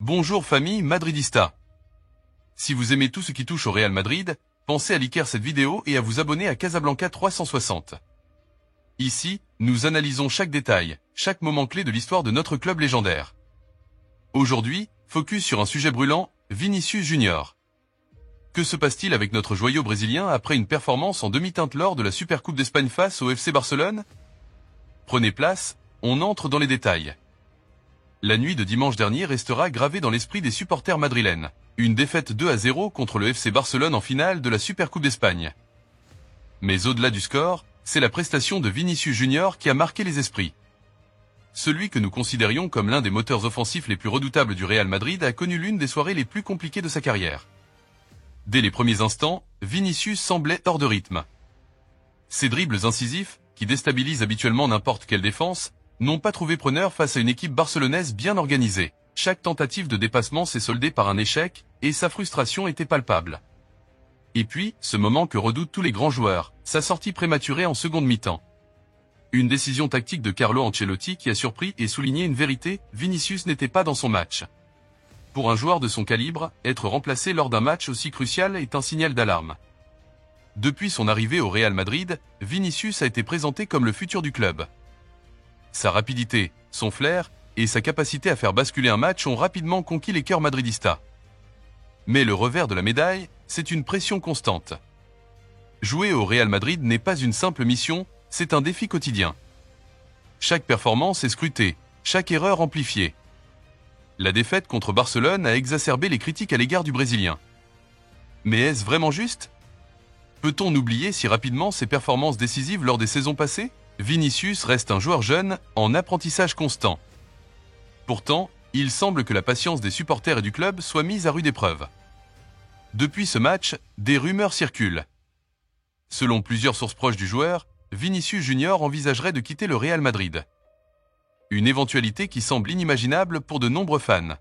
Bonjour famille madridista. Si vous aimez tout ce qui touche au Real Madrid, pensez à liker cette vidéo et à vous abonner à Casablanca 360. Ici, nous analysons chaque détail, chaque moment clé de l'histoire de notre club légendaire. Aujourd'hui, focus sur un sujet brûlant, Vinicius Junior. Que se passe-t-il avec notre joyau brésilien après une performance en demi-teinte lors de la Supercoupe d'Espagne face au FC Barcelone? Prenez place, on entre dans les détails. La nuit de dimanche dernier restera gravée dans l'esprit des supporters madrilènes. Une défaite 2-0 contre le FC Barcelone en finale de la Supercoupe d'Espagne. Mais au-delà du score, c'est la prestation de Vinicius Junior qui a marqué les esprits. Celui que nous considérions comme l'un des moteurs offensifs les plus redoutables du Real Madrid a connu l'une des soirées les plus compliquées de sa carrière. Dès les premiers instants, Vinicius semblait hors de rythme. Ses dribbles incisifs, qui déstabilisent habituellement n'importe quelle défense, n'ont pas trouvé preneur face à une équipe barcelonaise bien organisée. Chaque tentative de dépassement s'est soldée par un échec, et sa frustration était palpable. Et puis, ce moment que redoutent tous les grands joueurs, sa sortie prématurée en seconde mi-temps. Une décision tactique de Carlo Ancelotti qui a surpris et souligné une vérité, Vinicius n'était pas dans son match. Pour un joueur de son calibre, être remplacé lors d'un match aussi crucial est un signal d'alarme. Depuis son arrivée au Real Madrid, Vinicius a été présenté comme le futur du club. Sa rapidité, son flair et sa capacité à faire basculer un match ont rapidement conquis les cœurs madridistas. Mais le revers de la médaille, c'est une pression constante. Jouer au Real Madrid n'est pas une simple mission, c'est un défi quotidien. Chaque performance est scrutée, chaque erreur amplifiée. La défaite contre Barcelone a exacerbé les critiques à l'égard du Brésilien. Mais est-ce vraiment juste? Peut-on oublier si rapidement ses performances décisives lors des saisons passées? Vinicius reste un joueur jeune, en apprentissage constant. Pourtant, il semble que la patience des supporters et du club soit mise à rude épreuve. Depuis ce match, des rumeurs circulent. Selon plusieurs sources proches du joueur, Vinicius Junior envisagerait de quitter le Real Madrid. Une éventualité qui semble inimaginable pour de nombreux fans.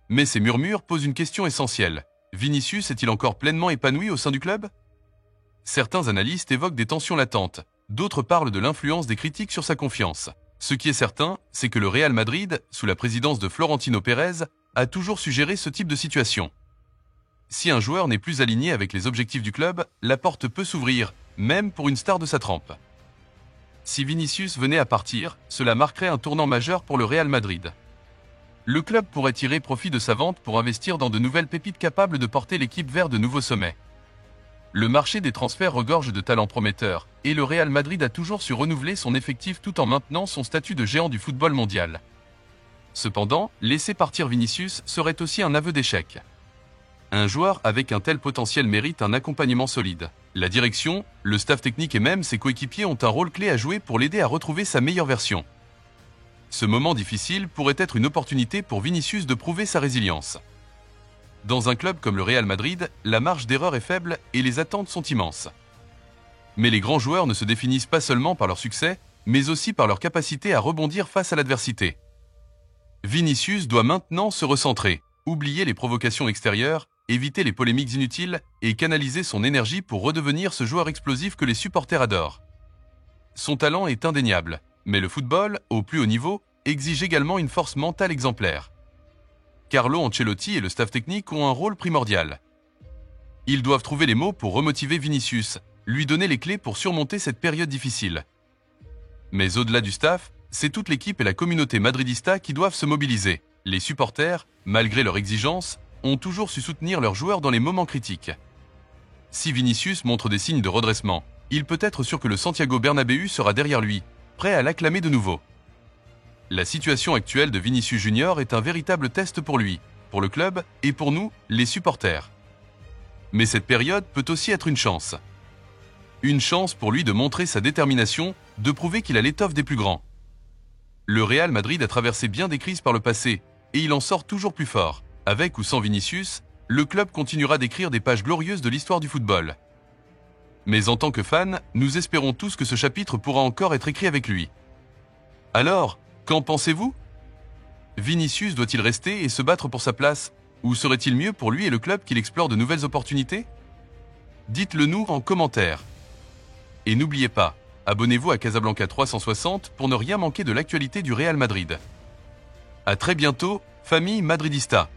Mais ces murmures posent une question essentielle. Vinicius est-il encore pleinement épanoui au sein du club? Certains analystes évoquent des tensions latentes, d'autres parlent de l'influence des critiques sur sa confiance. Ce qui est certain, c'est que le Real Madrid, sous la présidence de Florentino Pérez, a toujours suggéré ce type de situation. Si un joueur n'est plus aligné avec les objectifs du club, la porte peut s'ouvrir, même pour une star de sa trempe. Si Vinicius venait à partir, cela marquerait un tournant majeur pour le Real Madrid. Le club pourrait tirer profit de sa vente pour investir dans de nouvelles pépites capables de porter l'équipe vers de nouveaux sommets. Le marché des transferts regorge de talents prometteurs, et le Real Madrid a toujours su renouveler son effectif tout en maintenant son statut de géant du football mondial. Cependant, laisser partir Vinicius serait aussi un aveu d'échec. Un joueur avec un tel potentiel mérite un accompagnement solide. La direction, le staff technique et même ses coéquipiers ont un rôle clé à jouer pour l'aider à retrouver sa meilleure version. Ce moment difficile pourrait être une opportunité pour Vinicius de prouver sa résilience. Dans un club comme le Real Madrid, la marge d'erreur est faible et les attentes sont immenses. Mais les grands joueurs ne se définissent pas seulement par leur succès, mais aussi par leur capacité à rebondir face à l'adversité. Vinicius doit maintenant se recentrer, oublier les provocations extérieures, éviter les polémiques inutiles et canaliser son énergie pour redevenir ce joueur explosif que les supporters adorent. Son talent est indéniable, mais le football, au plus haut niveau, exige également une force mentale exemplaire. Carlo Ancelotti et le staff technique ont un rôle primordial. Ils doivent trouver les mots pour remotiver Vinicius, lui donner les clés pour surmonter cette période difficile. Mais au-delà du staff, c'est toute l'équipe et la communauté madridista qui doivent se mobiliser. Les supporters, malgré leurs exigences, ont toujours su soutenir leurs joueurs dans les moments critiques. Si Vinicius montre des signes de redressement, il peut être sûr que le Santiago Bernabéu sera derrière lui, prêt à l'acclamer de nouveau. La situation actuelle de Vinicius Junior est un véritable test pour lui, pour le club et pour nous, les supporters. Mais cette période peut aussi être une chance. Une chance pour lui de montrer sa détermination, de prouver qu'il a l'étoffe des plus grands. Le Real Madrid a traversé bien des crises par le passé, et il en sort toujours plus fort. Avec ou sans Vinicius, le club continuera d'écrire des pages glorieuses de l'histoire du football. Mais en tant que fans, nous espérons tous que ce chapitre pourra encore être écrit avec lui. Alors, qu'en pensez-vous? Vinicius doit-il rester et se battre pour sa place, ou serait-il mieux pour lui et le club qu'il explore de nouvelles opportunités? Dites-le nous en commentaire. Et n'oubliez pas, abonnez-vous à Casablanca 360 pour ne rien manquer de l'actualité du Real Madrid. À très bientôt, Famille madridista.